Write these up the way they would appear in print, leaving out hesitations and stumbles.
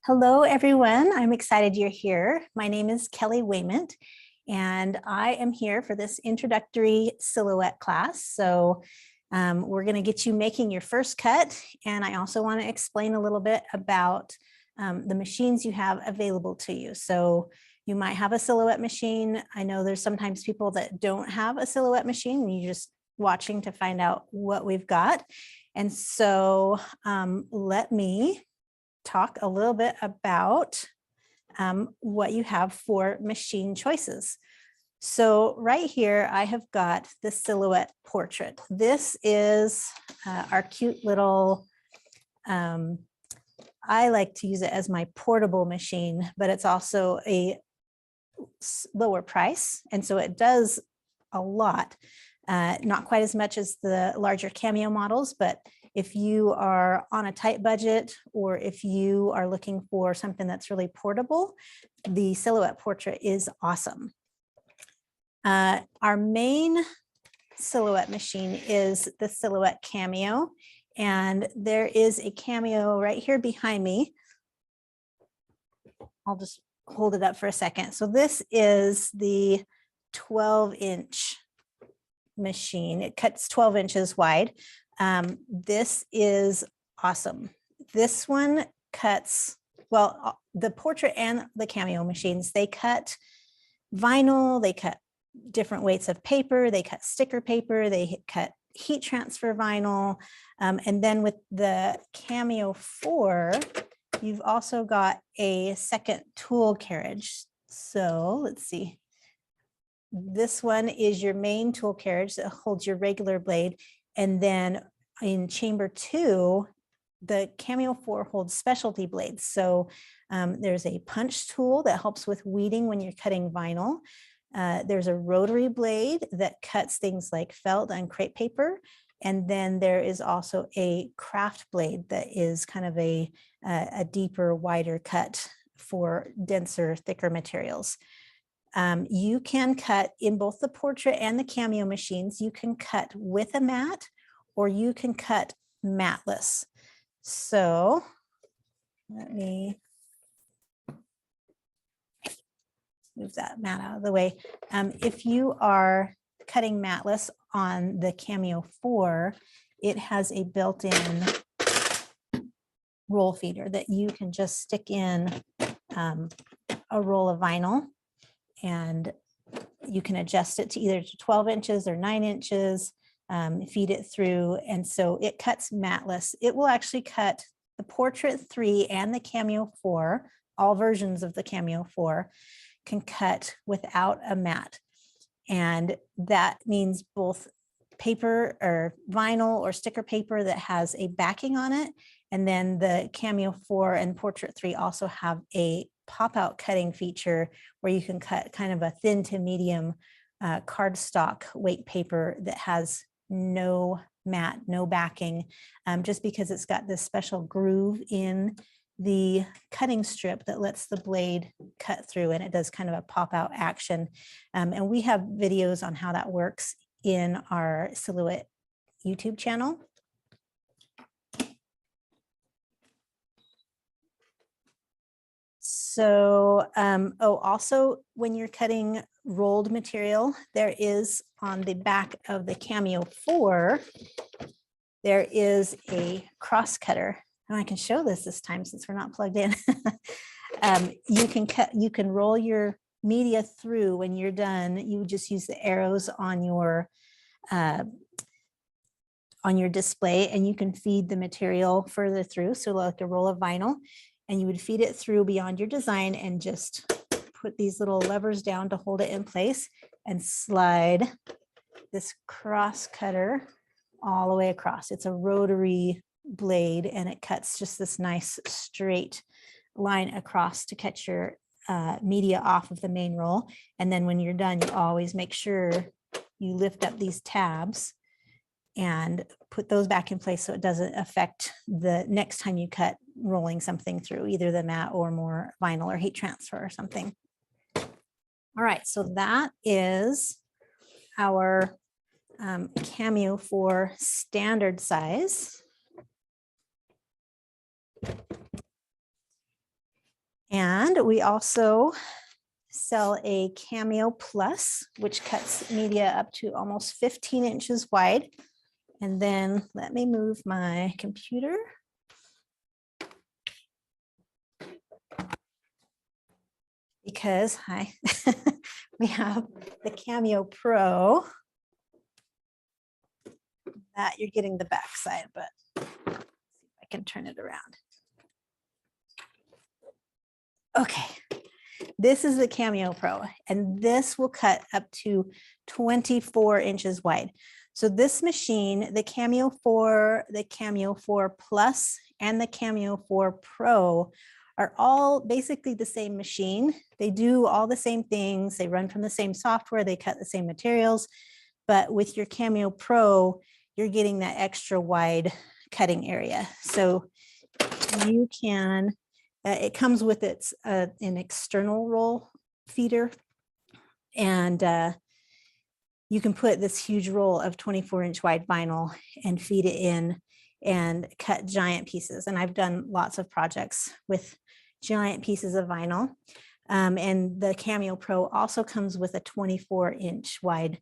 Hello, everyone. I'm excited you're here. My name is Kelly Wayment, and I am here for this introductory silhouette class. So we're going to get you making your first cut, and I also want to explain a little bit about the machines you have available to you. So you might have a silhouette machine. I know there's sometimes people that don't have a silhouette machine, and you're just watching to find out what we've got. And so let me talk a little bit about what you have for machine choices. So right here, I have got the silhouette portrait. This is our cute little, I like to use it as my portable machine, but it's also a lower price. And so it does a lot, not quite as much as the larger Cameo models, but if you are on a tight budget, or if you are looking for something that's really portable, the silhouette portrait is awesome. Our main silhouette machine is the Silhouette Cameo, and there is a Cameo right here behind me. I'll just hold it up for a second. So this is the 12-inch machine. It cuts 12 inches wide. This is awesome. This one cuts, well, the portrait and the Cameo machines, they cut vinyl, they cut different weights of paper, they cut sticker paper, they cut heat transfer vinyl. And then with the Cameo 4, you've also got a second tool carriage. So let's see. This one is your main tool carriage that holds your regular blade. And then in chamber 2, the Cameo 4 holds specialty blades. So there's a punch tool that helps with weeding when you're cutting vinyl. There's a rotary blade that cuts things like felt and crepe paper. And then there is also a craft blade that is kind of a deeper, wider cut for denser, thicker materials. You can cut in both the portrait and the Cameo machines. You can cut with a mat, or you can cut matless. So let me move that mat out of the way. If you are cutting matless on the Cameo 4, it has a built-in roll feeder that you can just stick in a roll of vinyl, and you can adjust it to either to 12 inches or 9 inches, feed it through. And so it cuts matless. It will actually cut the Portrait 3 and the Cameo 4, all versions of the Cameo 4 can cut without a mat. And that means both paper or vinyl or sticker paper that has a backing on it. And then the Cameo 4 and Portrait 3 also have a pop-out cutting feature where you can cut kind of a thin to medium cardstock weight paper that has no mat, no backing, just because it's got this special groove in the cutting strip that lets the blade cut through, and it does kind of a pop-out action. And we have videos on how that works in our Silhouette YouTube channel. So, also when you're cutting rolled material, there is on the back of the Cameo 4, there is a cross cutter. And I can show this time since we're not plugged in. You can roll your media through when you're done. You just use the arrows on your display, and you can feed the material further through. So like a roll of vinyl, and you would feed it through beyond your design and just put these little levers down to hold it in place and slide this cross cutter all the way across. It's a rotary blade, and it cuts just this nice straight line across to cut your media off of the main roll. And then when you're done, you always make sure you lift up these tabs and put those back in place so it doesn't affect the next time you cut rolling something through either the mat or more vinyl or heat transfer or something. All right, so that is our Cameo 4 standard size. And we also sell a Cameo Plus, which cuts media up to almost 15 inches wide. And then let me move my computer. Because we have the Cameo Pro that you're getting the back side, but let's see if I can turn it around. Okay, this is the Cameo Pro, and this will cut up to 24 inches wide. So this machine, the Cameo 4, the Cameo 4 Plus, and the Cameo 4 Pro are all basically the same machine. They do all the same things. They run from the same software. They cut the same materials. But with your Cameo Pro, you're getting that extra wide cutting area. So you can, it comes with its an external roll feeder. And you can put this huge roll of 24-inch wide vinyl and feed it in and cut giant pieces. And I've done lots of projects with giant pieces of vinyl. And the Cameo Pro also comes with a 24-inch wide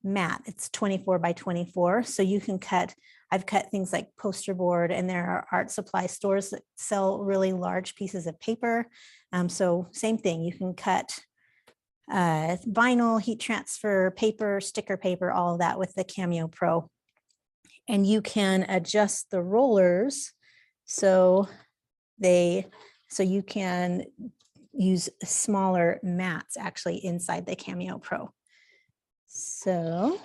mat. It's 24 by 24. So you can cut, I've cut things like poster board, and there are art supply stores that sell really large pieces of paper. So same thing, you can cut vinyl, heat transfer, paper, sticker paper, all of that with the Cameo Pro. And you can adjust the rollers so you can use smaller mats actually inside the Cameo Pro. So,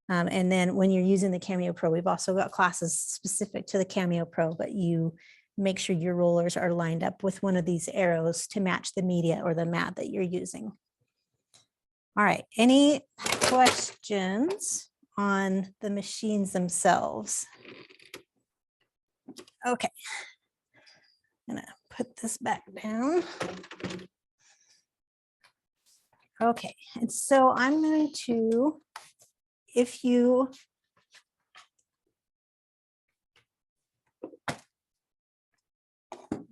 and then when you're using the Cameo Pro, we've also got classes specific to the Cameo Pro, but you make sure your rollers are lined up with one of these arrows to match the media or the mat that you're using. All right, any questions on the machines themselves? Okay, I'm gonna put this back down. Okay, and so I'm going to, if you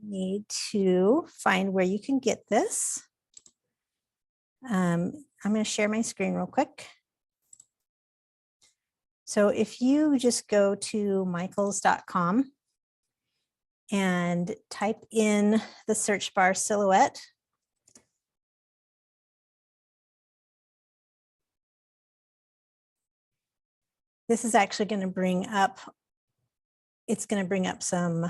need to find where you can get this, I'm going to share my screen real quick. So if you just go to michaels.com and type in the search bar silhouette, this is actually going to bring up, it's going to bring up some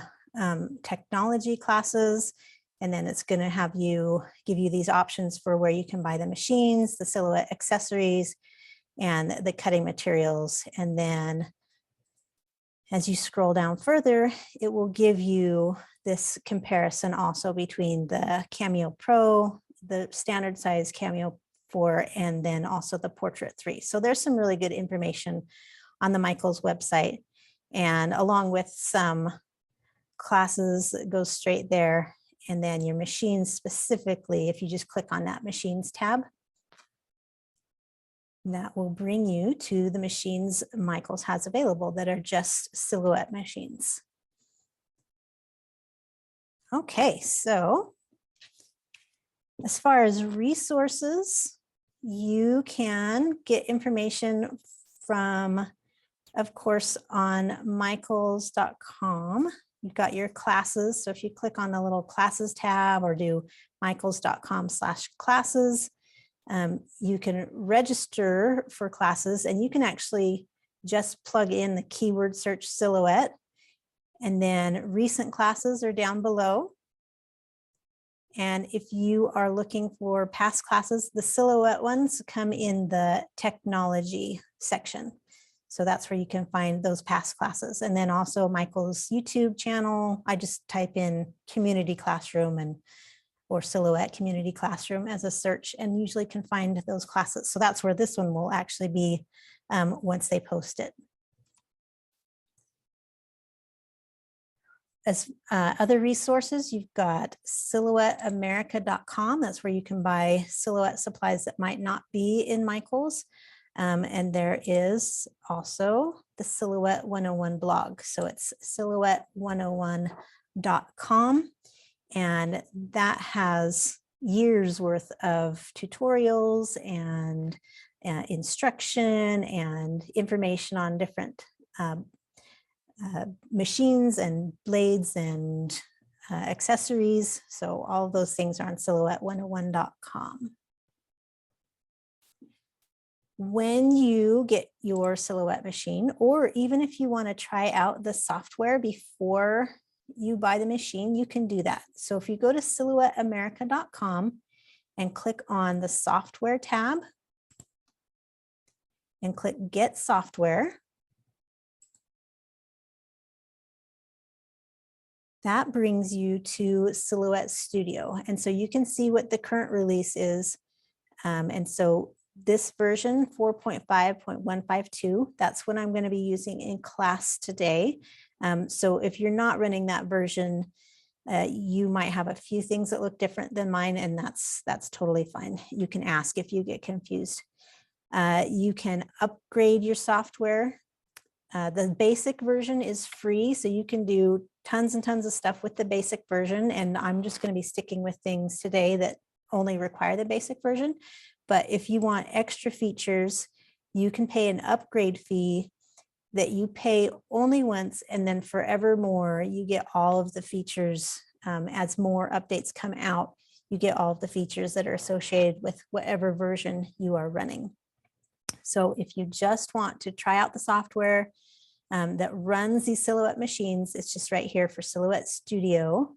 technology classes, and then it's going to have you give you these options for where you can buy the machines, the silhouette accessories, and the cutting materials. And then as you scroll down further, it will give you this comparison also between the Cameo Pro, the standard size Cameo 4, and then also the Portrait 3. So there's some really good information on the Michaels website, and along with some classes that goes straight there. And then your machines specifically, if you just click on that machines tab, that will bring you to the machines Michaels has available that are just silhouette machines. Okay, so as far as resources, you can get information from, of course, on michaels.com. You've got your classes. So if you click on the little classes tab or do michaels.com/classes, you can register for classes, and you can actually just plug in the keyword search silhouette, and then recent classes are down below. And if you are looking for past classes, the silhouette ones come in the technology section. So that's where you can find those past classes. And then also Michael's YouTube channel, I just type in community classroom or silhouette community classroom as a search, and usually can find those classes. So that's where this one will actually be once they post it. As other resources, you've got silhouetteamerica.com. That's where you can buy silhouette supplies that might not be in Michael's. And there is also the Silhouette 101 blog. So it's silhouette101.com. And that has years worth of tutorials and instruction and information on different machines and blades and accessories. So all of those things are on silhouette101.com. When you get your Silhouette machine, or even if you want to try out the software before you buy the machine, you can do that. So if you go to silhouetteamerica.com and click on the software tab and click Get Software, that brings you to Silhouette Studio. And so you can see what the current release is. And so this version 4.5.152, that's what I'm going to be using in class today. So if you're not running that version, you might have a few things that look different than mine, and that's totally fine. You can ask if you get confused. You can upgrade your software. The basic version is free, so you can do tons and tons of stuff with the basic version, and I'm just going to be sticking with things today that only require the basic version. But if you want extra features, you can pay an upgrade fee that you pay only once, and then forevermore, you get all of the features. As more updates come out, you get all of the features that are associated with whatever version you are running. So if you just want to try out the software that runs these Silhouette machines, it's just right here for Silhouette Studio.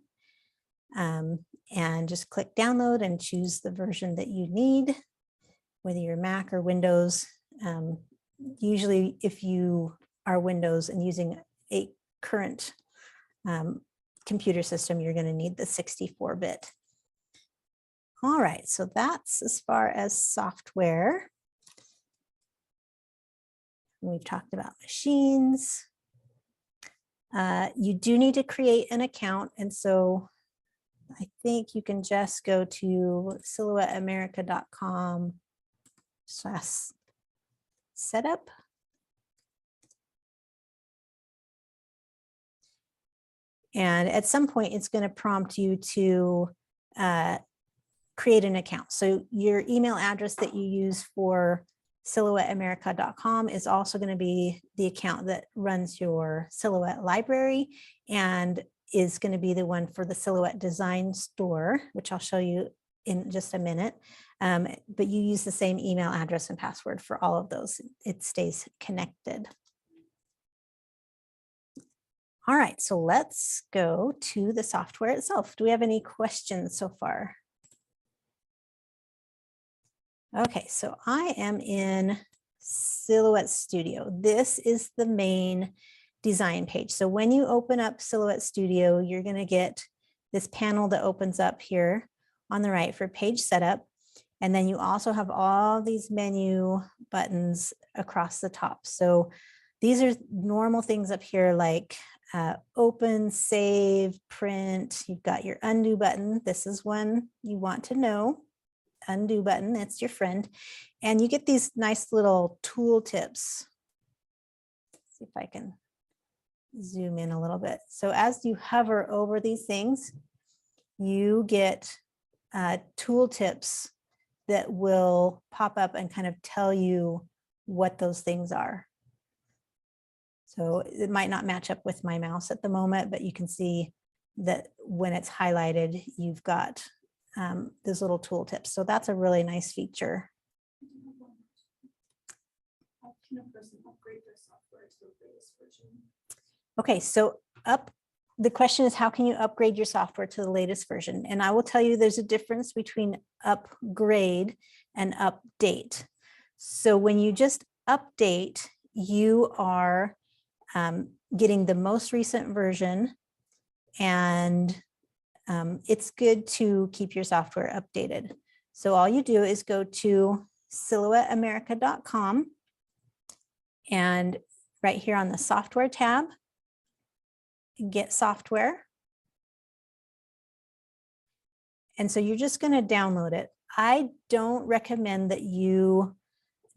And just click download and choose the version that you need, whether you're Mac or Windows. Usually if you are Windows and using a current computer system, you're going to need the 64-bit. All right, so that's as far as software. We've talked about machines. You do need to create an account, and so I think you can just go to silhouetteamerica.com/setup. And at some point, it's going to prompt you to create an account. So your email address that you use for silhouetteamerica.com is also going to be the account that runs your Silhouette library and is going to be the one for the Silhouette Design Store, which I'll show you in just a minute. But you use the same email address and password for all of those. It stays connected. All right, so let's go to the software itself. Do we have any questions so far? Okay, so I am in Silhouette Studio. This is the main design page. So when you open up Silhouette Studio, you're going to get this panel that opens up here on the right for page setup. And then you also have all these menu buttons across the top. So these are normal things up here like open, save, print. You've got your undo button. This is one you want to know. Undo button, it's your friend. And you get these nice little tool tips. Let's see if I can zoom in a little bit. So as you hover over these things, you get tool tips that will pop up and kind of tell you what those things are. So it might not match up with my mouse at the moment, but you can see that when it's highlighted, you've got those little tool tips. So that's a really nice feature. How can a person upgrade their software to the latest version? Okay, so the question is, how can you upgrade your software to the latest version? And I will tell you there's a difference between upgrade and update. So when you just update, you are getting the most recent version, and it's good to keep your software updated. So all you do is go to silhouetteamerica.com, and right here on the software tab, get software. And so you're just going to download it. I don't recommend that you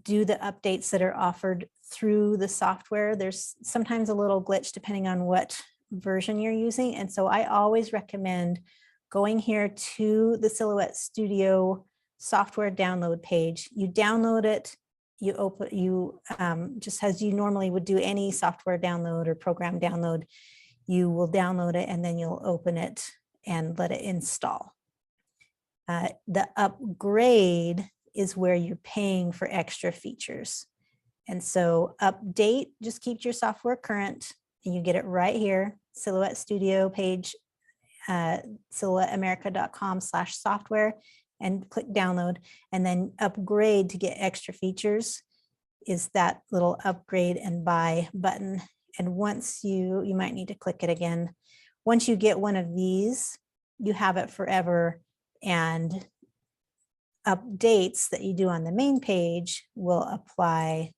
do the updates that are offered through the software. There's sometimes a little glitch depending on what version you're using. And so I always recommend going here to the Silhouette Studio software download page. You download it, you open, just as you normally would do any software download or program download, you will download it and then you'll open it and let it install. The upgrade is where you're paying for extra features. And so update just keeps your software current, and you get it right here, Silhouette Studio page, silhouetteamerica.com/software, and click download. And then upgrade to get extra features is that little upgrade and buy button. And once you might need to click it again. Once you get one of these, you have it forever, and updates that you do on the main page will apply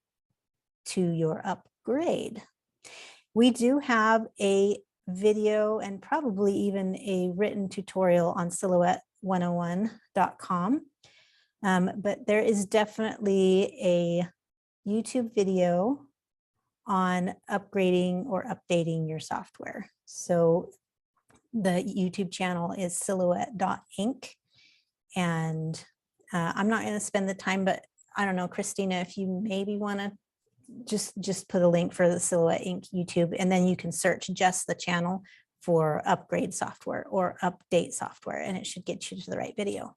to your upgrade. We do have a video and probably even a written tutorial on silhouette101.com, but there is definitely a YouTube video on upgrading or updating your software. So the YouTube channel is silhouette.inc, and I'm not going to spend the time, but I don't know, Christina, if you maybe want to just put a link for the Silhouette Inc. YouTube, and then you can search just the channel for upgrade software or update software, and it should get you to the right video.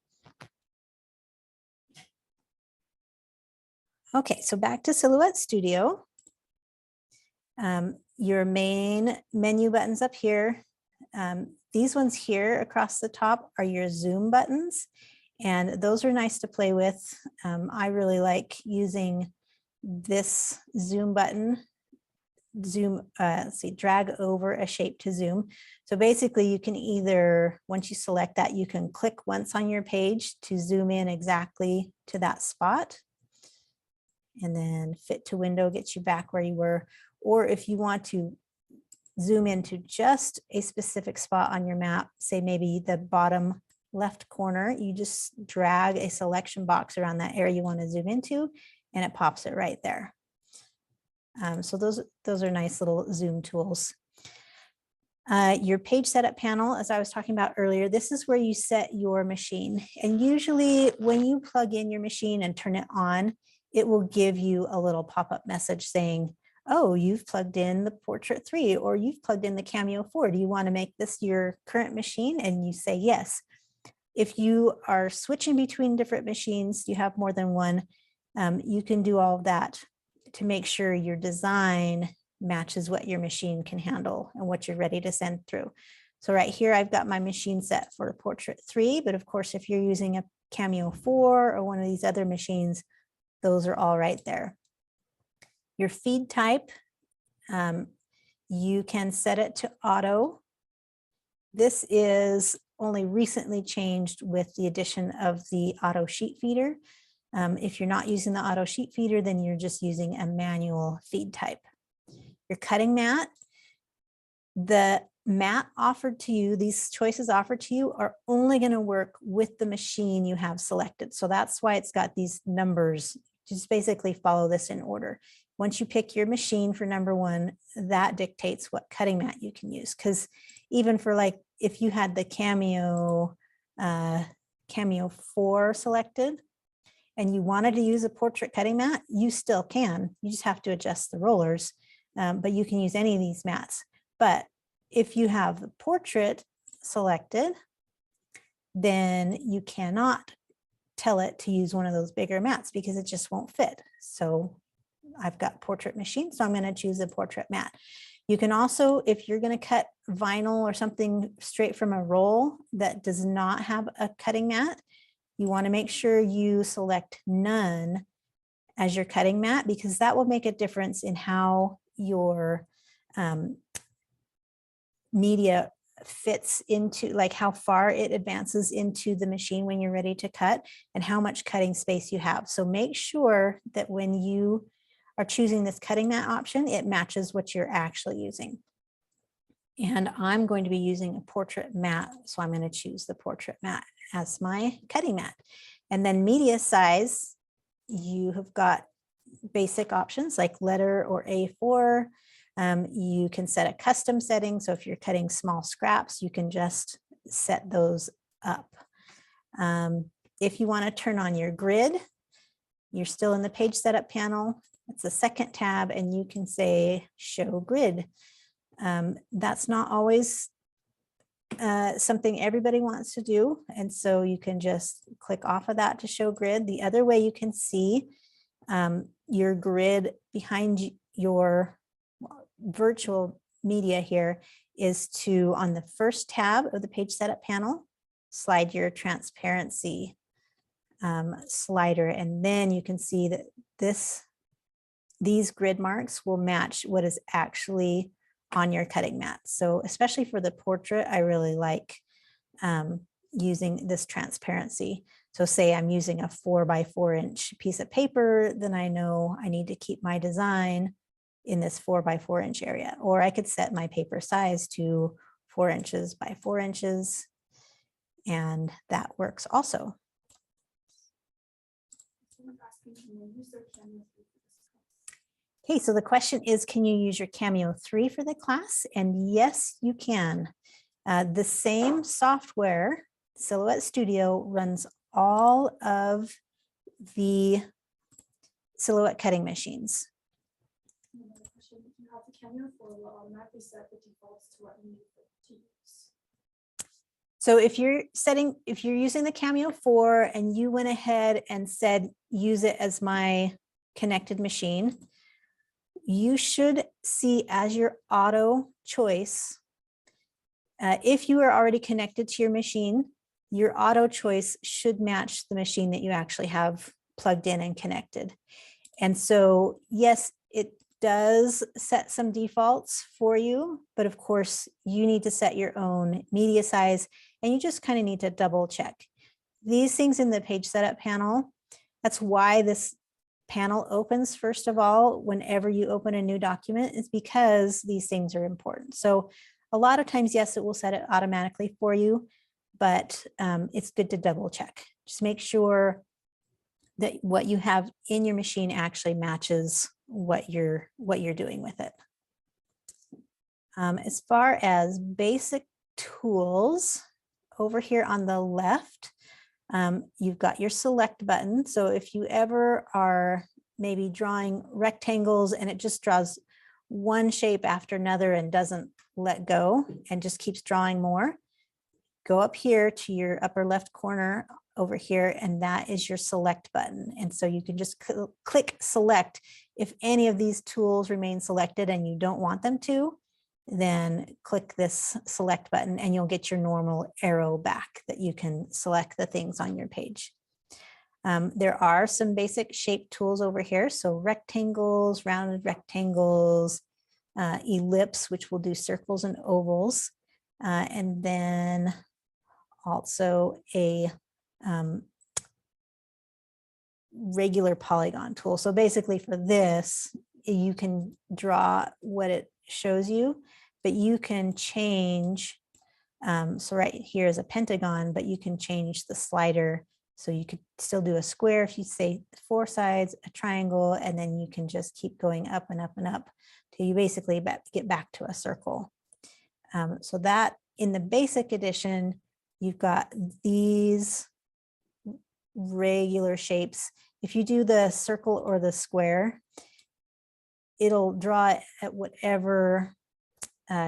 Okay, so back to Silhouette Studio. Your main menu buttons up here. These ones here across the top are your zoom buttons, and those are nice to play with. I really like using this zoom button, let's see, drag over a shape to zoom. So basically you can either, once you select that, you can click once on your page to zoom in exactly to that spot, and then fit to window gets you back where you were. Or if you want to zoom into just a specific spot on your map, say maybe the bottom left corner, you just drag a selection box around that area you want to zoom into, and it pops it right there. So those are nice little zoom tools. Your page setup panel, as I was talking about earlier, this is where you set your machine. And usually when you plug in your machine and turn it on, it will give you a little pop-up message saying, oh, you've plugged in the Portrait 3, or you've plugged in the Cameo 4. Do you want to make this your current machine? And you say yes. If you are switching between different machines, you have more than one, you can do all of that to make sure your design matches what your machine can handle and what you're ready to send through. So right here, I've got my machine set for Portrait 3, but of course, if you're using a Cameo 4 or one of these other machines, those are all right there. Your feed type, you can set it to auto. This is only recently changed with the addition of the auto sheet feeder. If you're not using the auto sheet feeder, then you're just using a manual feed type. Your cutting mat, the mat offered to you, these choices offered to you are only going to work with the machine you have selected. So that's why it's got these numbers. Just basically follow this in order. Once you pick your machine for number one, that dictates what cutting mat you can use. Because even for like, if you had the Cameo 4 selected, and you wanted to use a portrait cutting mat, you still can. You just have to adjust the rollers, but you can use any of these mats. But if you have the portrait selected, then you cannot tell it to use one of those bigger mats because it just won't fit. So I've got portrait machine, so I'm going to choose a portrait mat. You can also, if you're going to cut vinyl or something straight from a roll that does not have a cutting mat, you want to make sure you select none as your cutting mat, because that will make a difference in how your media fits into, like how far it advances into the machine when you're ready to cut and how much cutting space you have. So make sure that when you are choosing this cutting mat option, it matches what you're actually using. And I'm going to be using a portrait mat, so I'm going to choose the portrait mat as my cutting mat. And then media size, you have got basic options like letter or A4. You can set a custom setting. So if you're cutting small scraps, you can just set those up. If you want to turn on your grid, you're still in the page setup panel. It's the second tab and you can say show grid. That's not always something everybody wants to do. And so you can just click off of that to show grid. The other way you can see your grid behind your virtual media here is to, on the first tab of the page setup panel, slide your transparency slider. And then you can see that these grid marks will match what is actually on your cutting mat. So especially for the portrait, I really like using this transparency. So say I'm using a 4x4 inch piece of paper, then I know I need to keep my design in this 4x4 inch area, or I could set my paper size to 4 inches by 4 inches. And that works also. Okay, so the question is, can you use your Cameo 3 for the class? And yes, you can. The same software, Silhouette Studio, runs all of the Silhouette cutting machines. You have the Cameo 4 will automatically set the defaults to what you need to use. So if you're using the Cameo 4 and you went ahead and said, use it as my connected machine, you should see as your auto choice, if you are already connected to your machine, your auto choice should match the machine that you actually have plugged in and connected. And so, yes, it does set some defaults for you, but of course you need to set your own media size, and you just kind of need to double check these things in the page setup panel. That's why this panel opens first of all whenever you open a new document, is because these things are important. So a lot of times, yes, it will set it automatically for you, but it's good to double check. Just make sure that what you have in your machine actually matches what you're doing with it. As far as basic tools, over here on the left, you've got your select button. So if you ever are maybe drawing rectangles and it just draws one shape after another and doesn't let go and just keeps drawing more, go up here to your upper left corner over here, and that is your select button. And so you can just click select. If any of these tools remain selected and you don't want them to, then click this select button and you'll get your normal arrow back that you can select the things on your page. There are some basic shape tools over here. So rectangles, rounded rectangles, ellipse, which will do circles and ovals, and then also a regular polygon tool. So basically for this, you can draw what it shows you, but you can change. So right here is a pentagon, but you can change the slider. So you could still do a square if you say 4 sides, a triangle, and then you can just keep going up and up and up till you basically get back to a circle. So that in the basic edition, you've got these regular shapes. If you do the circle or the square, it'll draw it at whatever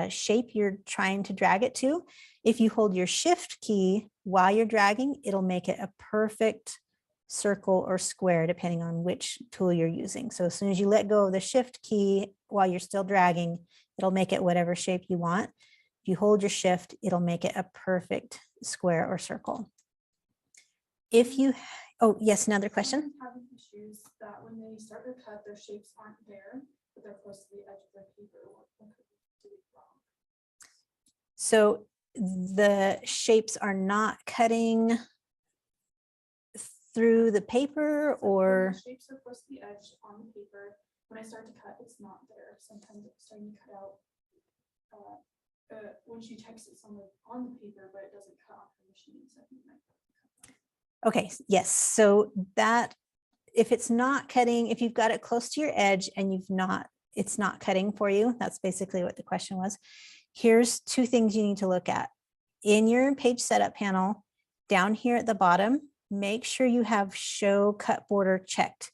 shape you're trying to drag it to. If you hold your shift key while you're dragging, it'll make it a perfect circle or square, depending on which tool you're using. So as soon as you let go of the shift key while you're still dragging, it'll make it whatever shape you want. If you hold your shift, it'll make it a perfect square or circle. If you, oh yes, another question. Having issues that when they start to cut, their shapes aren't there, but they're close to the edge of their paper. What could we do wrong? So the shapes are not cutting through the paper, or the shapes are close to the edge on the paper. When I start to cut, it's not there. Sometimes it's starting to cut out when she texts it somewhere on the paper, but it doesn't cut off the machine. So I think it might cut that. Okay, yes. So that if it's not cutting, if you've got it close to your edge and it's not cutting for you, that's basically what the question was. Here's 2 things you need to look at. in your page setup panel, down here at the bottom, make sure you have show cut border checked.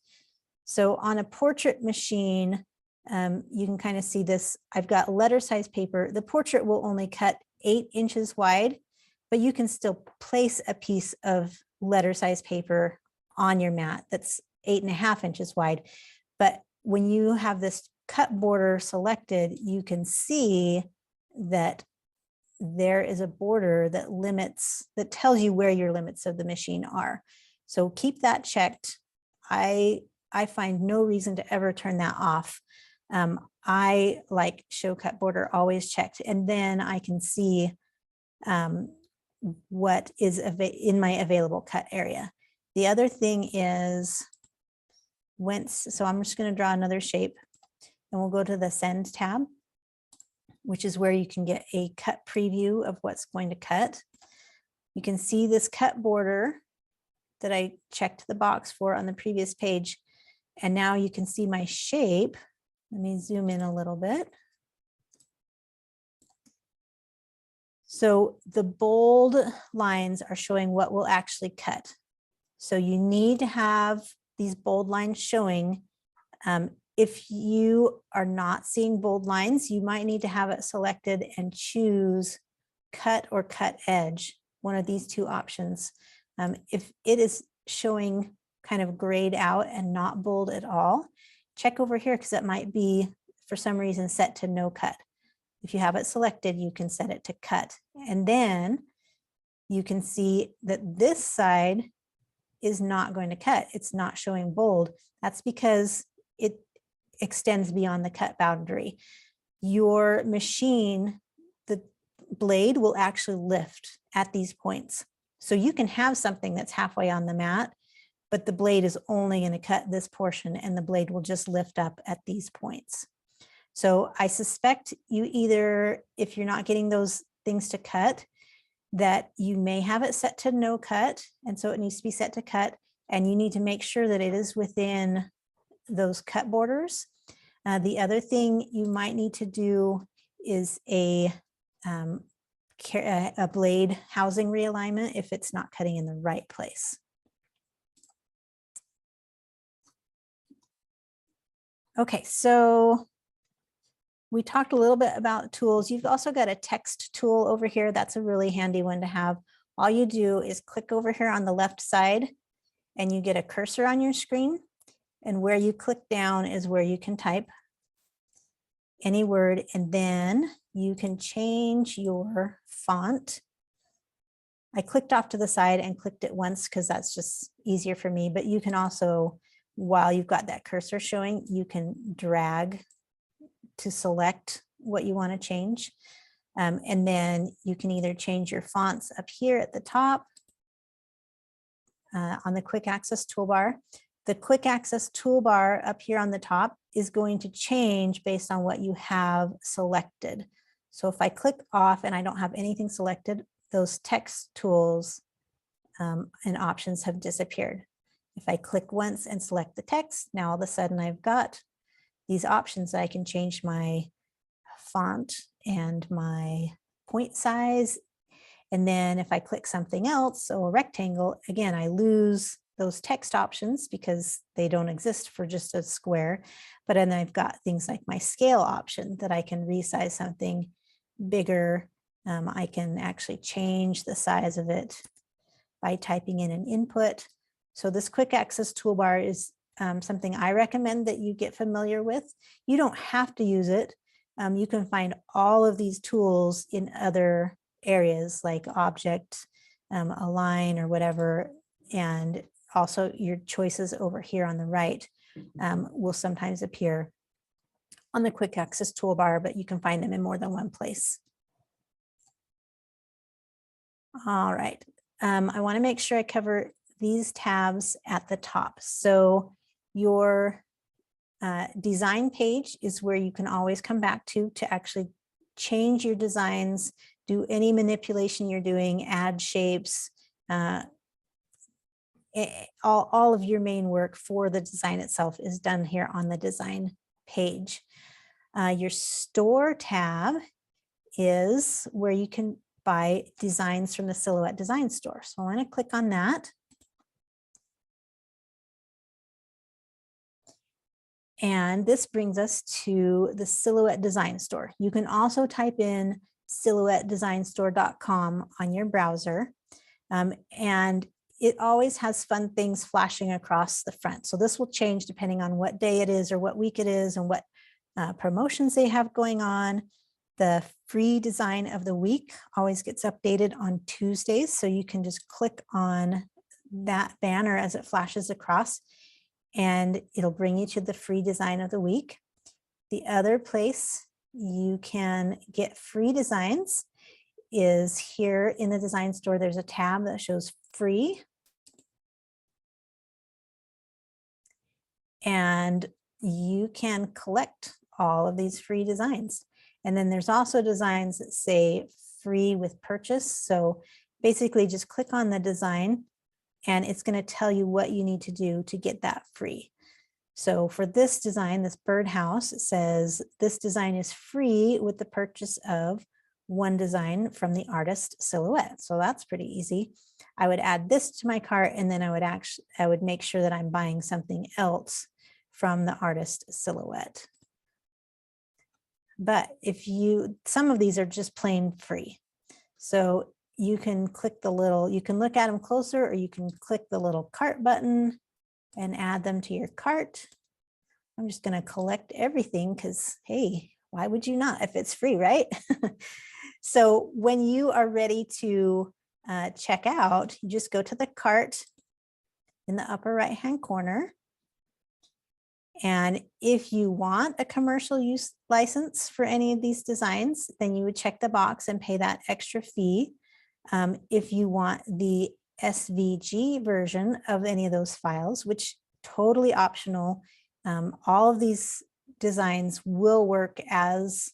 So on a portrait machine, you can kind of see this. I've got letter size paper. The portrait will only cut 8 inches wide, but you can still place a piece of letter size paper on your mat that's 8.5 inches wide. But when you have this cut border selected, you can see that there is a border that limits, that tells you where your limits of the machine are. So keep that checked. I find no reason to ever turn that off. I like show cut border always checked, and then I can see what is in my available cut area. The other thing is, so I'm just going to draw another shape, and we'll go to the Send tab, which is where you can get a cut preview of what's going to cut. You can see this cut border that I checked the box for on the previous page. And now you can see my shape. Let me zoom in a little bit. So the bold lines are showing what will actually cut. So you need to have these bold lines showing. If you are not seeing bold lines, you might need to have it selected and choose cut or cut edge, one of these two options. If it is showing kind of grayed out and not bold at all, check over here because it might be for some reason set to no cut. If you have it selected, you can set it to cut. And then you can see that this side is not going to cut. It's not showing bold. That's because it extends beyond the cut boundary. Your machine, the blade will actually lift at these points. So you can have something that's halfway on the mat, but the blade is only going to cut this portion and the blade will just lift up at these points. So I suspect you either, if you're not getting those things to cut, that you may have it set to no cut. And so it needs to be set to cut, and you need to make sure that it is within those cut borders. The other thing you might need to do is a blade housing realignment if it's not cutting in the right place. Okay, so we talked a little bit about tools. You've also got a text tool over here. That's a really handy one to have. All you do is click over here on the left side and you get a cursor on your screen. And where you click down is where you can type any word, and then you can change your font. I clicked off to the side and clicked it once because that's just easier for me, but you can also, while you've got that cursor showing, you can drag to select what you want to change. And then you can either change your fonts up here at the top on the quick access toolbar. The quick access toolbar up here on the top is going to change based on what you have selected. So if I click off and I don't have anything selected, those text tools and options have disappeared. If I click once and select the text, now all of a sudden I've got these options that I can change my font and my point size. And then if I click something else, so a rectangle, again, I lose those text options because they don't exist for just a square. But then I've got things like my scale option that I can resize something bigger. I can actually change the size of it by typing in an input. So this quick access toolbar is something I recommend that you get familiar with. You don't have to use it. You can find all of these tools in other areas like object, align, or whatever. And also your choices over here on the right will sometimes appear on the quick access toolbar, but you can find them in more than one place. All right. I want to make sure I cover these tabs at the top. So your design page is where you can always come back to actually change your designs, do any manipulation you're doing, add shapes, all of your main work for the design itself is done here on the design page. Your store tab is where you can buy designs from the Silhouette Design Store. So I'm going to click on that. And this brings us to the Silhouette Design Store. You can also type in silhouettedesignstore.com on your browser. And it always has fun things flashing across the front. So this will change depending on what day it is or what week it is and what promotions they have going on. The free design of the week always gets updated on Tuesdays. So you can just click on that banner as it flashes across and it'll bring you to the free design of the week. The other place you can get free designs is here in the design store. There's a tab that shows free. And you can collect all of these free designs. And then there's also designs that say free with purchase. So basically just click on the design and it's going to tell you what you need to do to get that free. So for this design, this birdhouse, it says this design is free with the purchase of one design from the artist Silhouette. So that's pretty easy. I would add this to my cart and then I would make sure that I'm buying something else from the artist Silhouette. But some of these are just plain free. So you can click you can look at them closer, or you can click the little cart button and add them to your cart. I'm just going to collect everything because, hey, why would you not if it's free, right? So when you are ready to check out, you just go to the cart in the upper right-hand corner. And if you want a commercial use license for any of these designs, then you would check the box and pay that extra fee. If you want the SVG version of any of those files, which totally optional, all of these designs will work as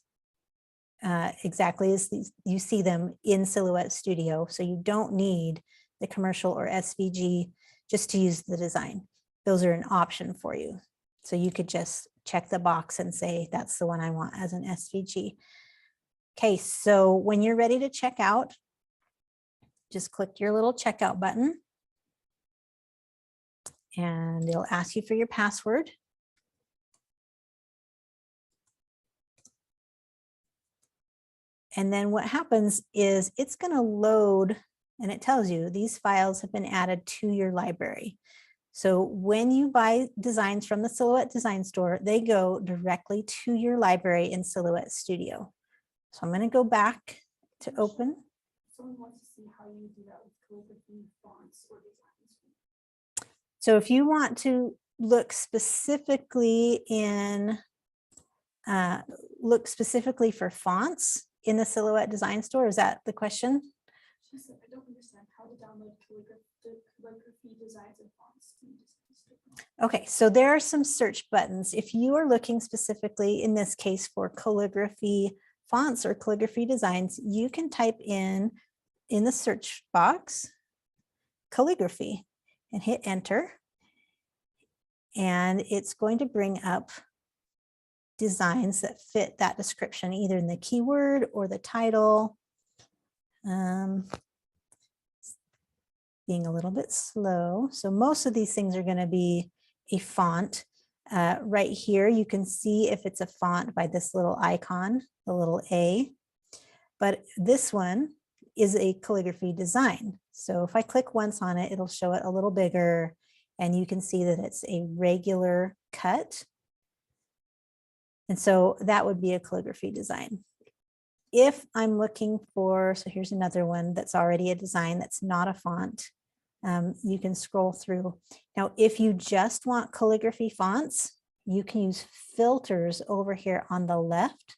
exactly as you see them in Silhouette Studio. So you don't need the commercial or SVG just to use the design. Those are an option for you. So you could just check the box and say, that's the one I want as an SVG. Okay, so when you're ready to check out, just click your little checkout button and it'll ask you for your password. And then what happens is it's going to load and it tells you these files have been added to your library. So when you buy designs from the Silhouette Design Store, they go directly to your library in Silhouette Studio. So I'm going to go back to open. Someone wants to see how you do that with calligraphy, fonts, or designs. So if you want to look specifically for fonts in the Silhouette Design Store, is that the question? She said, I don't understand how to download calligraphy designs and fonts. Okay, so there are some search buttons. If you are looking specifically, in this case, for calligraphy fonts or calligraphy designs, you can type in the search box, calligraphy, and hit enter. And it's going to bring up designs that fit that description, either in the keyword or the title. Being a little bit slow. So most of these things are going to be a font. Right here, you can see if it's a font by this little icon, the little A. But this one is a calligraphy design. So if I click once on it, it'll show it a little bigger, and you can see that it's a regular cut. And so that would be a calligraphy design. If I'm looking for, so here's another one that's already a design that's not a font. You can scroll through. Now, if you just want calligraphy fonts, you can use filters over here on the left.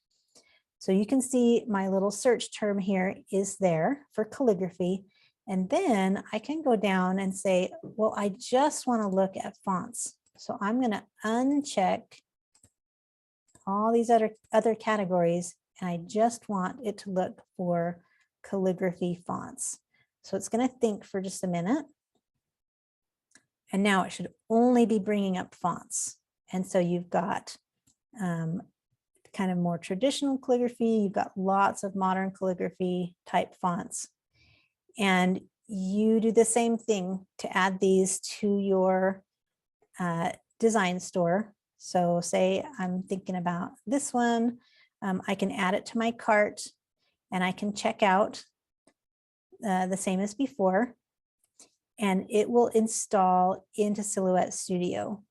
So you can see my little search term here is there for calligraphy. And then I can go down and say, well, I just want to look at fonts. So I'm going to uncheck all these other categories, and I just want it to look for calligraphy fonts. So it's going to think for just a minute. And now it should only be bringing up fonts. And so you've got kind of more traditional calligraphy. You've got lots of modern calligraphy type fonts. And you do the same thing to add these to your design store. So say I'm thinking about this one, I can add it to my cart and I can check out the same as before, and it will install into Silhouette Studio.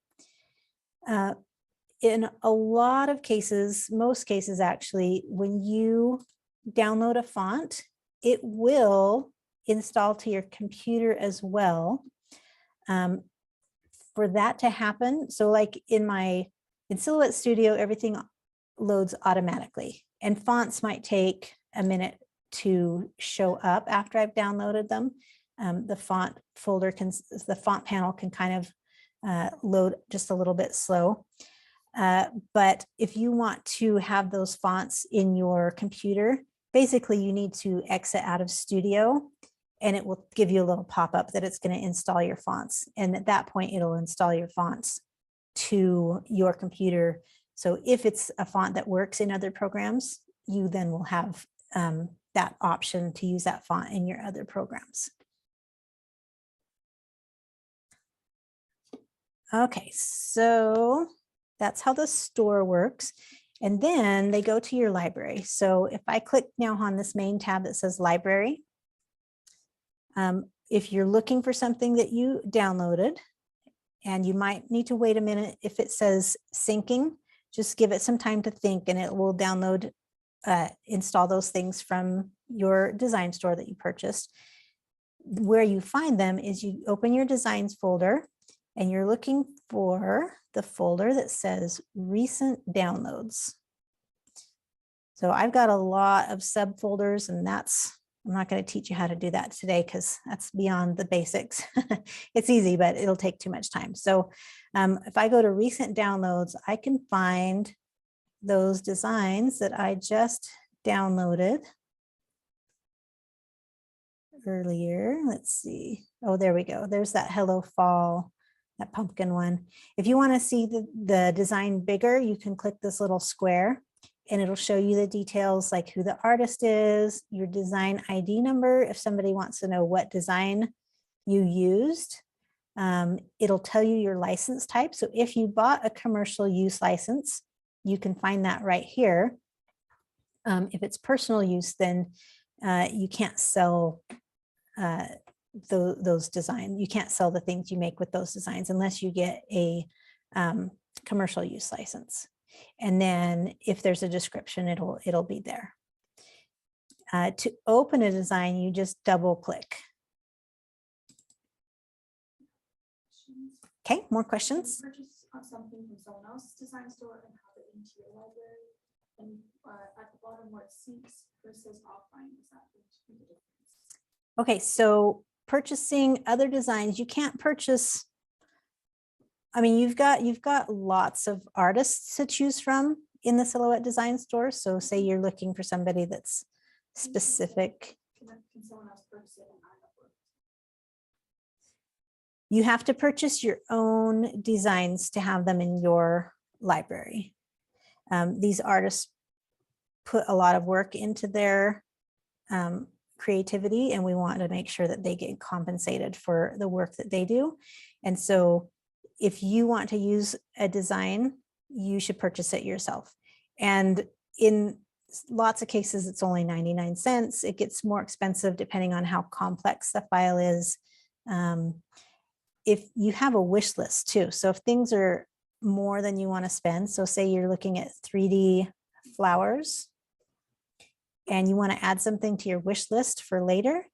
In a lot of cases, most cases actually, when you download a font, it will install to your computer as well. For that to happen, so like in Silhouette Studio, everything loads automatically, and fonts might take a minute to show up after I've downloaded them. The font panel can kind of load just a little bit slow. But if you want to have those fonts in your computer, basically you need to exit out of Studio, and it will give you a little pop-up that it's going to install your fonts. And at that point, it'll install your fonts to your computer. So if it's a font that works in other programs, you then will have that option to use that font in your other programs. Okay, so that's how the store works. And then they go to your library. So if I click now on this main tab that says library, if you're looking for something that you downloaded, and you might need to wait a minute if it says syncing, just give it some time to think and it will download, install those things from your design store that you purchased. Where you find them is you open your designs folder and you're looking for the folder that says recent downloads. So I've got a lot of subfolders, and I'm not going to teach you how to do that today because that's beyond the basics. It's easy, but it'll take too much time. So if I go to recent downloads, I can find those designs that I just downloaded earlier. Let's see. Oh, there we go. There's that Hello Fall, that pumpkin one. If you want to see the design bigger, you can click this little square and it'll show you the details like who the artist is, your design ID number. If somebody wants to know what design you used, it'll tell you your license type. So if you bought a commercial use license, you can find that right here. If it's personal use, then you can't sell those designs. You can't sell the things you make with those designs unless you get a commercial use license. And then if there's a description, it'll be there. To open a design, you just double click. Okay, more questions? Purchase something from someone else's design store and have it into your library. And at the bottom where it syncs versus offline, is that the difference? Okay, so purchasing other designs, you can't purchase. I mean, you've got lots of artists to choose from in the Silhouette Design Store. So say you're looking for somebody that's specific. Can someone else purchase it and I upload it? You have to purchase your own designs to have them in your library. These artists put a lot of work into their creativity, and we want to make sure that they get compensated for the work that they do. And so if you want to use a design, you should purchase it yourself. And in lots of cases, it's only 99 cents. It gets more expensive depending on how complex the file is. If you have a wish list too, so if things are more than you want to spend, so say you're looking at 3D flowers and you want to add something to your wish list for later,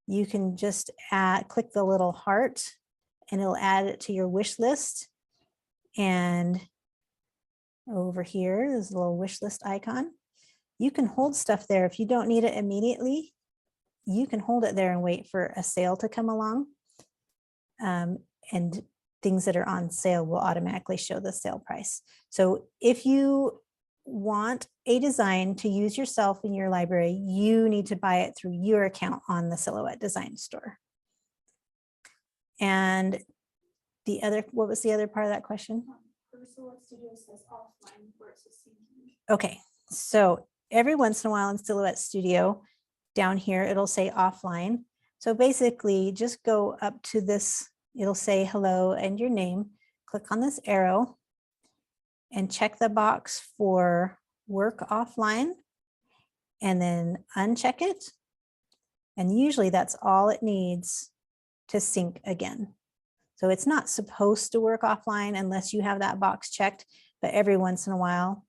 you can just click the little heart and it'll add it to your wish list. And over here, there's a little wish list icon. You can hold stuff there. If you don't need it immediately, you can hold it there and wait for a sale to come along. And things that are on sale will automatically show the sale price. So if you want a design to use yourself in your library, you need to buy it through your account on the Silhouette Design Store. And what was the other part of that question? for Silhouette Studio says offline where it says syncing. Okay, so every once in a while in Silhouette Studio, down here, it'll say offline. So basically just go up to this, it'll say hello and your name, click on this arrow and check the box for work offline and then uncheck it. And usually that's all it needs to sync again. So it's not supposed to work offline unless you have that box checked, but every once in a while,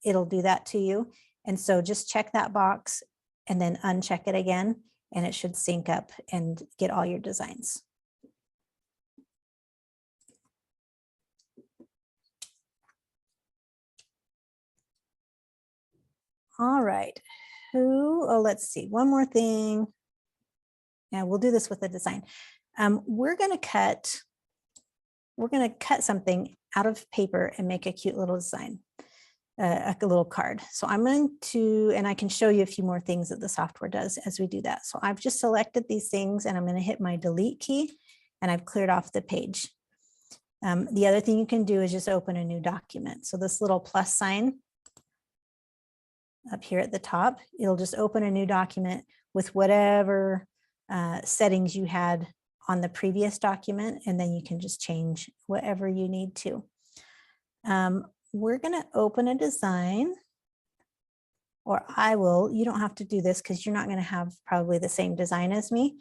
it'll do that to you. And so just check that box and then uncheck it again, and it should sync up and get all your designs. All right, let's see, one more thing. Yeah, we'll do this with the design. We're gonna cut something out of paper and make a cute little design, a little card. So I'm going to, and I can show you a few more things that the software does as we do that. So I've just selected these things and I'm going to hit my delete key and I've cleared off the page. The other thing you can do is just open a new document. So this little plus sign up here at the top, it'll just open a new document with whatever settings you had on the previous document, and then you can just change whatever you need to. We're going to open a design, or I will. You don't have to do this because you're not going to have probably the same design as me.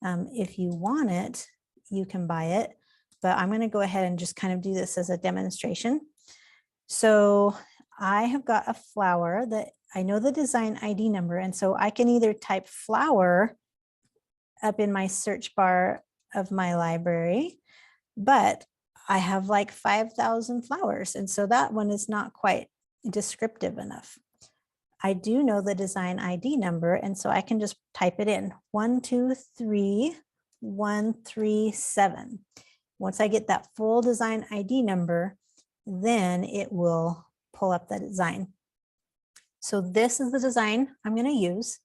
If you want it, you can buy it, but I'm going to go ahead and just kind of do this as a demonstration. So I have got a flower that I know the design ID number, and so I can either type flower up in my search bar of my library, but I have like 5,000 flowers. And so that one is not quite descriptive enough. I do know the design ID number. And so I can just type it in 123137. Once I get that full design ID number, then it will pull up the design. So this is the design I'm going to use.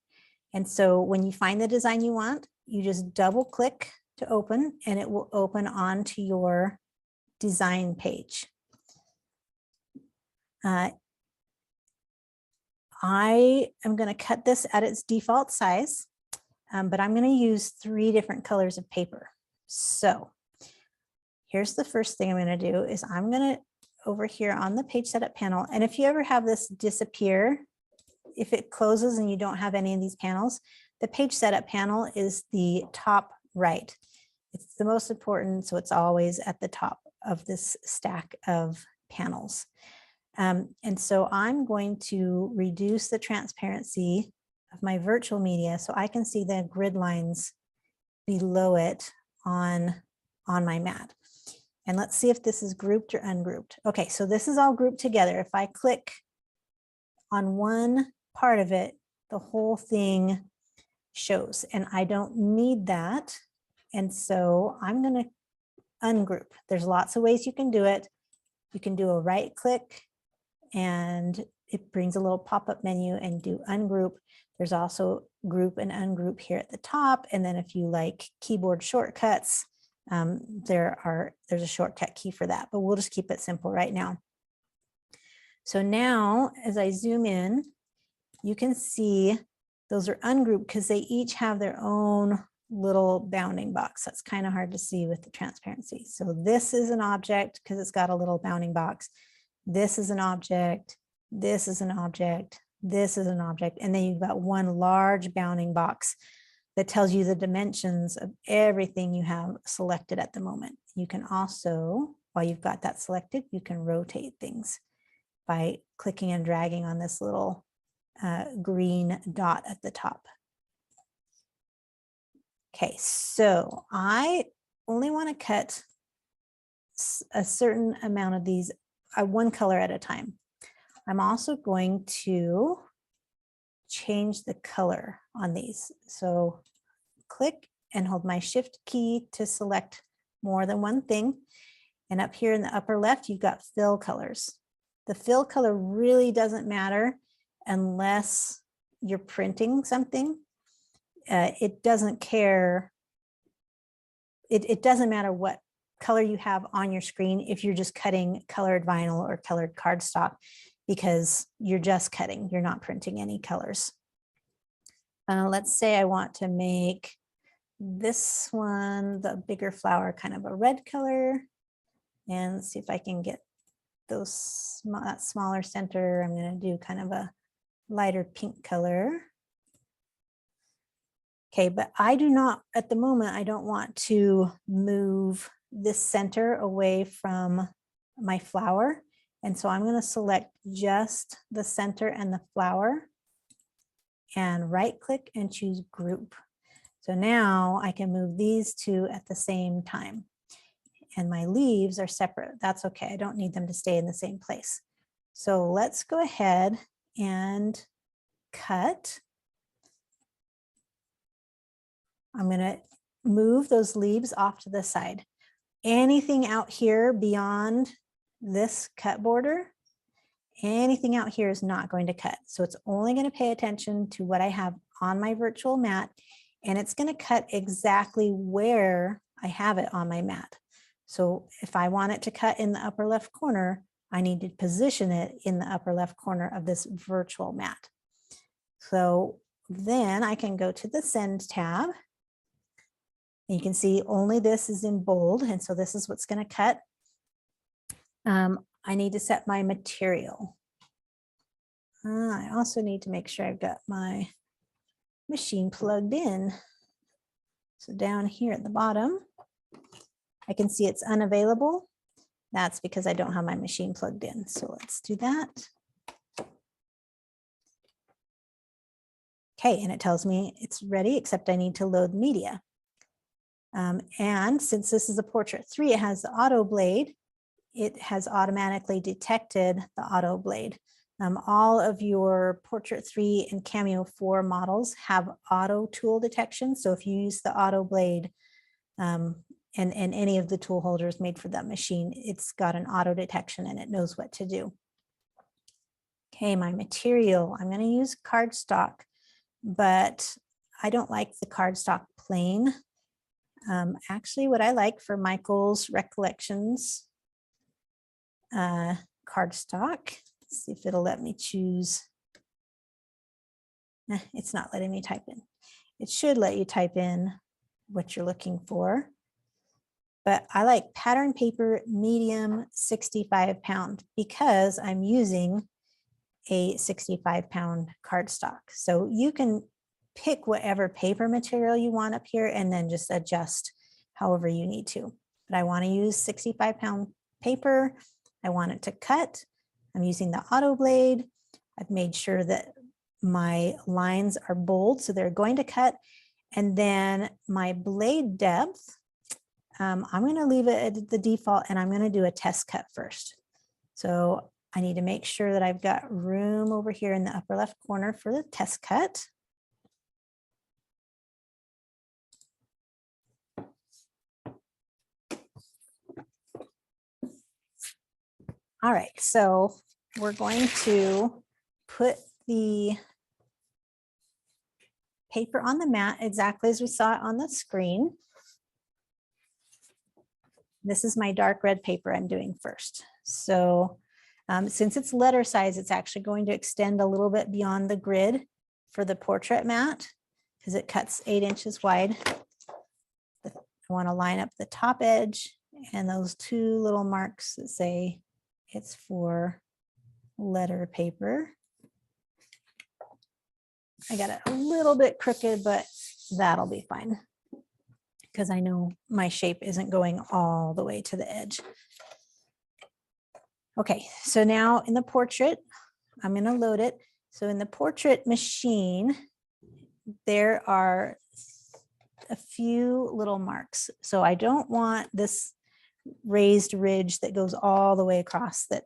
And so when you find the design you want, you just double click to open and it will open onto your design page. I am going to cut this at its default size, but I'm going to use 3 different colors of paper. So here's the first thing I'm going to do is I'm going to over here on the page setup panel. And if you ever have this disappear, if it closes and you don't have any of these panels, the page setup panel is the top right. It's the most important, so it's always at the top of this stack of panels. And so I'm going to reduce the transparency of my virtual media so I can see the grid lines below it on my mat. And let's see if this is grouped or ungrouped. Okay, so this is all grouped together. If I click on one part of it, the whole thing shows, and I don't need that. And so I'm going to ungroup. There's lots of ways you can do it. You can do a right click and it brings a little pop-up menu and do ungroup. There's also group and ungroup here at the top. And then if you like keyboard shortcuts, there's a shortcut key for that, but we'll just keep it simple right now. So now as I zoom in, you can see those are ungrouped because they each have their own little bounding box. That's kind of hard to see with the transparency. So this is an object because it's got a little bounding box. This is an object. This is an object. This is an object. And then you've got one large bounding box that tells you the dimensions of everything you have selected at the moment. You can also, while you've got that selected, you can rotate things by clicking and dragging on this little green dot at the top. Okay, so I only want to cut a certain amount of these, one color at a time. I'm also going to change the color on these. So click and hold my shift key to select more than one thing. And up here in the upper left, you've got fill colors. The fill color really doesn't matter unless you're printing something. It doesn't care. It doesn't matter what color you have on your screen if you're just cutting colored vinyl or colored cardstock, because you're just cutting, you're not printing any colors. Let's say I want to make this one, the bigger flower, kind of a red color. And let's see if I can get those that smaller center. I'm going to do kind of a lighter pink color. Okay, but I do not, at the moment, I don't want to move this center away from my flower. And so I'm going to select just the center and the flower and right click and choose group. So now I can move these two at the same time. And my leaves are separate. That's okay. I don't need them to stay in the same place. So let's go ahead and cut. I'm going to move those leaves off to the side. Anything out here beyond this cut border, anything out here is not going to cut. So it's only going to pay attention to what I have on my virtual mat, and it's going to cut exactly where I have it on my mat. So if I want it to cut in the upper left corner, I need to position it in the upper left corner of this virtual mat. So then I can go to the Send tab. You can see only this is in bold, and so this is what's going to cut. I need to set my material. I also need to make sure I've got my machine plugged in. So down here at the bottom, I can see it's unavailable. That's because I don't have my machine plugged in. So let's do that. Okay, and it tells me it's ready, except I need to load media. And since this is a Portrait 3, it has the auto blade. It has automatically detected the auto blade. All of your Portrait 3 and Cameo 4 models have auto tool detection. So if you use the auto blade and any of the tool holders made for that machine, it's got an auto detection and it knows what to do. Okay, my material, I'm going to use cardstock, but I don't like the cardstock plain. Actually, what I like for Michael's Recollections cardstock, let's see if it'll let me choose. It's not letting me type in. It should let you type in what you're looking for. But I like pattern paper medium 65 pound because I'm using a 65 pound cardstock. So you can pick whatever paper material you want up here and then just adjust however you need to. But I want to use 65 pound paper. I want it to cut. I'm using the auto blade. I've made sure that my lines are bold, so they're going to cut. And then my blade depth, I'm going to leave it at the default, and I'm going to do a test cut first. So I need to make sure that I've got room over here in the upper left corner for the test cut. All right, so we're going to put the paper on the mat exactly as we saw it on the screen. This is my dark red paper I'm doing first. So since it's letter size, it's actually going to extend a little bit beyond the grid for the portrait mat because it cuts 8 inches wide. I want to line up the top edge and those 2 little marks that say it's for letter paper. I got it a little bit crooked, but that'll be fine because I know my shape isn't going all the way to the edge. Okay, so now in the portrait, I'm going to load it. So in the portrait machine, there are a few little marks. So I don't want this raised ridge that goes all the way across that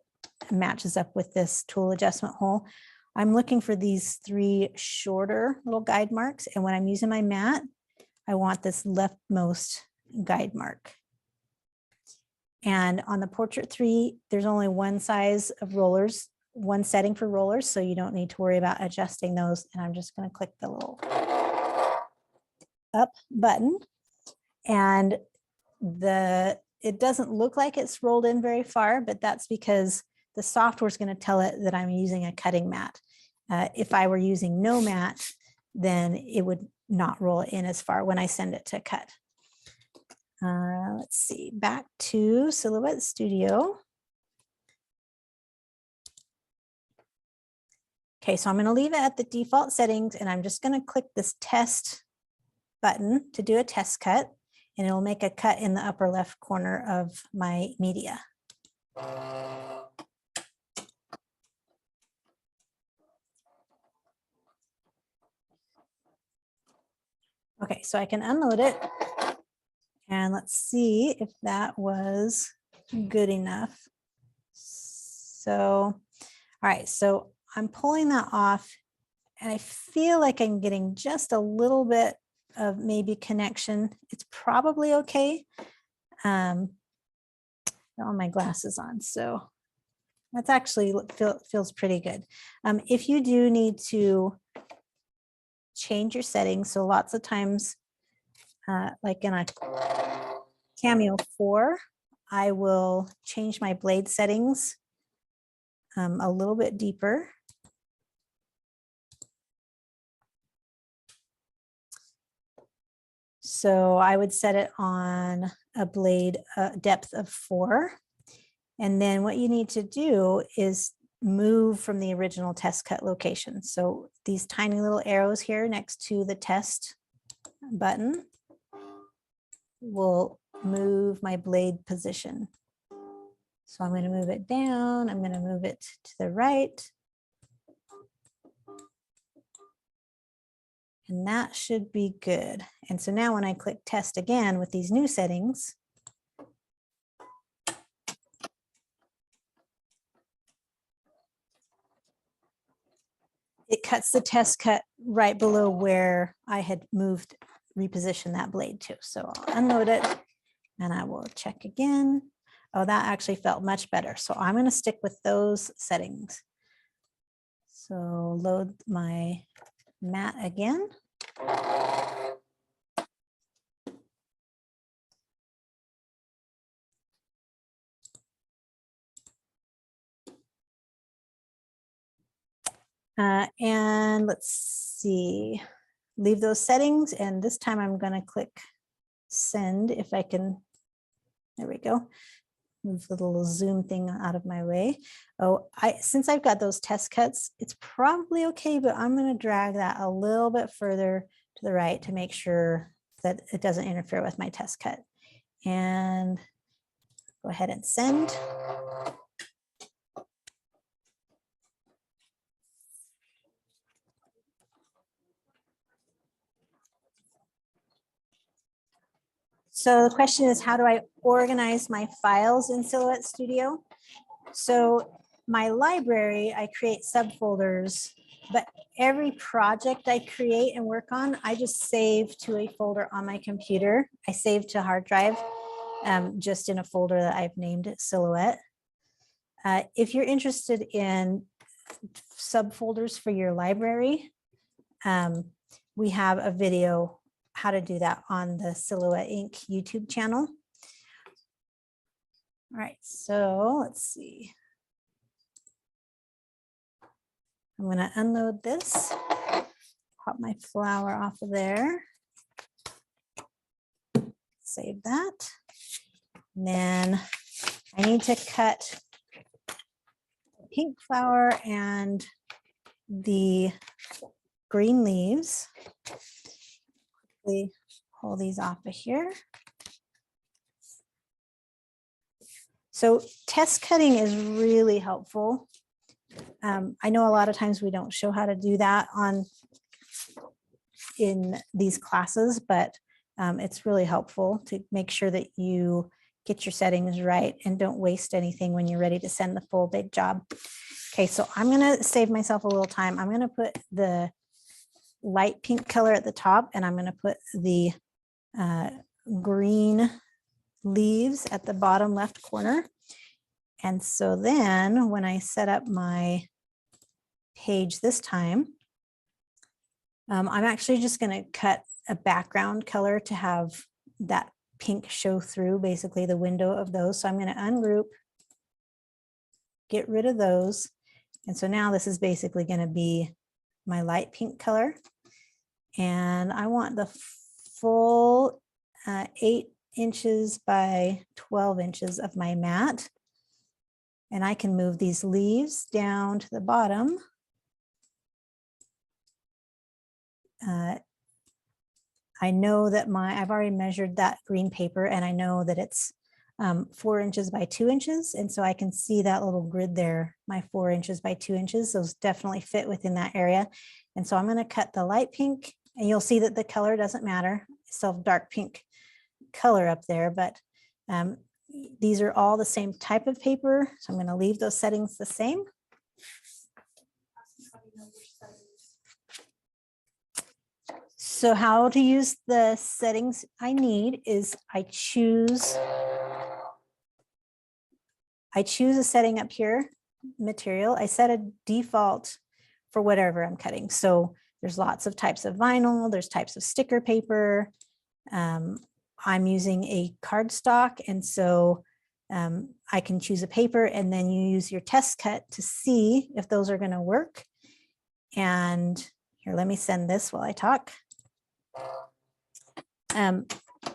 matches up with this tool adjustment hole. I'm looking for these 3 shorter little guide marks. And when I'm using my mat, I want this leftmost guide mark. And on the Portrait 3, there's only one size of rollers, one setting for rollers, so you don't need to worry about adjusting those. And I'm just going to click the little up button. And it doesn't look like it's rolled in very far, but that's because the software is going to tell it that I'm using a cutting mat. If I were using no mat, then it would not roll it in as far when I send it to cut. Let's see, back to Silhouette Studio. Okay, so I'm going to leave it at the default settings, and I'm just going to click this test button to do a test cut, and it'll make a cut in the upper left corner of my media. Okay, so I can unload it, and let's see if that was good enough. So, all right, so I'm pulling that off, and I feel like I'm getting just a little bit of maybe connection. It's probably okay. Got all my glasses on, so that's actually feels pretty good. If you do need to change your settings, so lots of times, like in a Cameo 4, I will change my blade settings a little bit deeper. So I would set it on a blade depth of 4. And then what you need to do is move from the original test cut location. So these tiny little arrows here next to the test button will move my blade position. So I'm going to move it down. I'm going to move it to the right. And that should be good. And so now when I click test again with these new settings, it cuts the test cut right below where I had moved, repositioned that blade to. So I'll unload it and I will check again. Oh, that actually felt much better. So I'm going to stick with those settings. So load my mat again. And let's see, leave those settings. And this time I'm going to click send if I can. There we go. Move the little zoom thing out of my way. Oh, since I've got those test cuts, it's probably okay, but I'm going to drag that a little bit further to the right to make sure that it doesn't interfere with my test cut. And go ahead and send. So the question is, how do I organize my files in Silhouette Studio? So my library, I create subfolders, but every project I create and work on, I just save to a folder on my computer. I save to hard drive, just in a folder that I've named Silhouette. If you're interested in subfolders for your library, we have a video how to do that on the Silhouette Inc. YouTube channel. All right, so let's see. I'm going to unload this, pop my flower off of there, save that. And then I need to cut the pink flower and the green leaves. Pull these off of here. So test cutting is really helpful. I know a lot of times we don't show how to do that in these classes, but it's really helpful to make sure that you get your settings right and don't waste anything when you're ready to send the full big job. Okay, so I'm going to save myself a little time. I'm going to put the light pink color at the top, and I'm going to put the green leaves at the bottom left corner. And so then when I set up my page this time, I'm actually just going to cut a background color to have that pink show through, basically the window of those. So I'm going to ungroup, get rid of those. And so now this is basically going to be my light pink color. And I want the full 8 inches by 12 inches of my mat. And I can move these leaves down to the bottom. I know that I've already measured that green paper, and I know that it's 4 inches by 2 inches. And so I can see that little grid there, my 4 inches by 2 inches. Those definitely fit within that area. And so I'm going to cut the light pink, and you'll see that the color doesn't matter. It's still dark pink color up there, but these are all the same type of paper. So I'm going to leave those settings the same. So how to use the settings I need is I choose a setting up here, material. I set a default for whatever I'm cutting. So there's lots of types of vinyl, there's types of sticker paper. I'm using a cardstock, and so I can choose a paper, and then you use your test cut to see if those are going to work. And here, let me send this while I talk.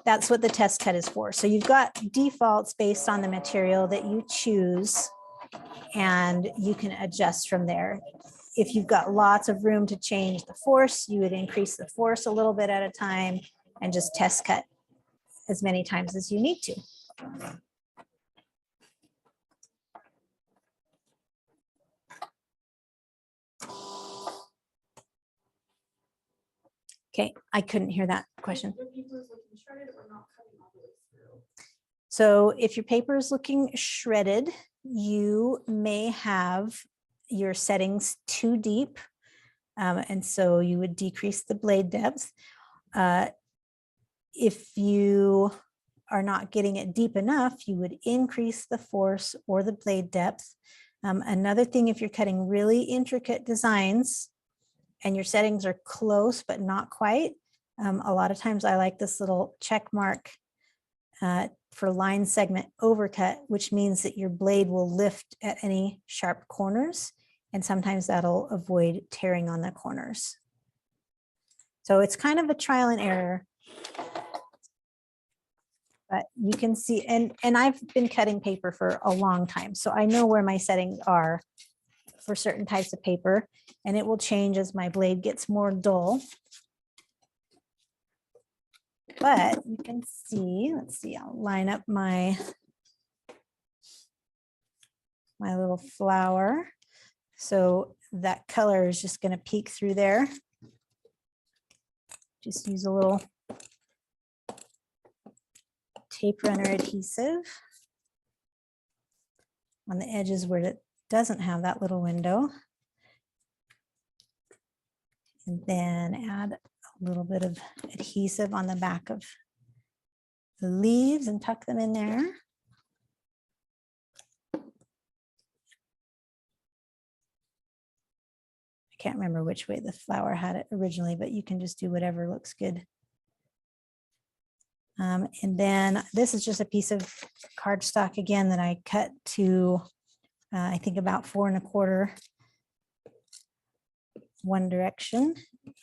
That's what the test cut is for. So you've got defaults based on the material that you choose, and you can adjust from there. If you've got lots of room to change the force, you would increase the force a little bit at a time and just test cut as many times as you need to. Okay, I couldn't hear that question. So if your paper is looking shredded, you may have your settings too deep. And so you would decrease the blade depth. If you are not getting it deep enough, you would increase the force or the blade depth. Another thing, if you're cutting really intricate designs and your settings are close but not quite, a lot of times I like this little check mark for line segment overcut, which means that your blade will lift at any sharp corners, and sometimes that'll avoid tearing on the corners. So it's kind of a trial and error. But you can see, and I've been cutting paper for a long time, so I know where my settings are for certain types of paper, and it will change as my blade gets more dull. But you can see, let's see, I'll line up my little flower. So that color is just going to peek through there. Just use a little tape runner adhesive on the edges where it doesn't have that little window. And then add a little bit of adhesive on the back of the leaves and tuck them in there. I can't remember which way the flower had it originally, but you can just do whatever looks good. And then this is just a piece of cardstock again that I cut to, I think about 4 1/4 one direction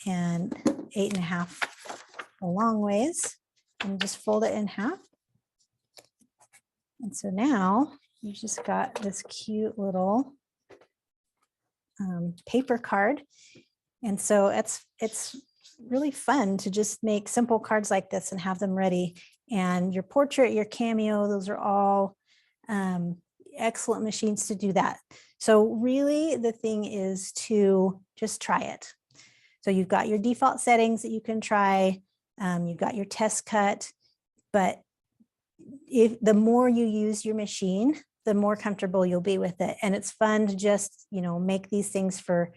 and 8 1/2 a long ways, and just fold it in half. And so now you've just got this cute little paper card. And so it's really fun to just make simple cards like this and have them ready. And your portrait, your Cameo, those are all excellent machines to do that. So really the thing is to just try it. So you've got your default settings that you can try. You've got your test cut, but if the more you use your machine, the more comfortable you'll be with it. And it's fun to just, make these things for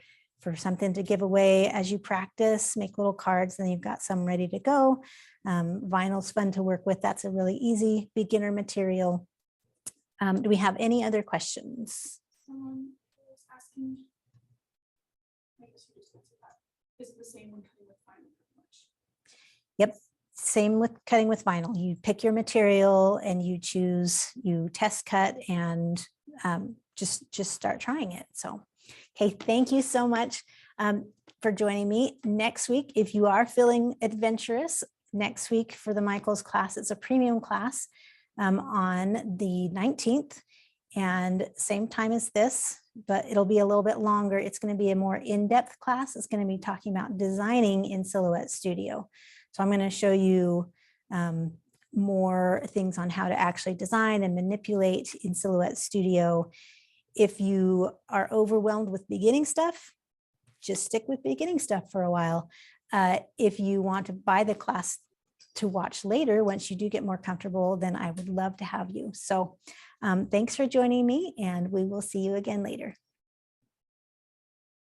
something to give away as you practice, make little cards, and then you've got some ready to go. Vinyl's fun to work with. That's a really easy beginner material. Do we have any other questions? Someone was asking, I guess you just answered that. Is it the same when cutting with vinyl pretty much? Yep. same with cutting with vinyl. You pick your material and you test cut and just start trying it. So, okay, thank you so much for joining me. Next week, if you are feeling adventurous, next week for the Michaels class, it's a premium class on the 19th and same time as this, but it'll be a little bit longer. It's going to be a more in-depth class. It's going to be talking about designing in Silhouette Studio. So I'm going to show you more things on how to actually design and manipulate in Silhouette Studio. If you are overwhelmed with beginning stuff, just stick with beginning stuff for a while. If you want to buy the class to watch later, once you do get more comfortable, then I would love to have you. So thanks for joining me, and we will see you again later.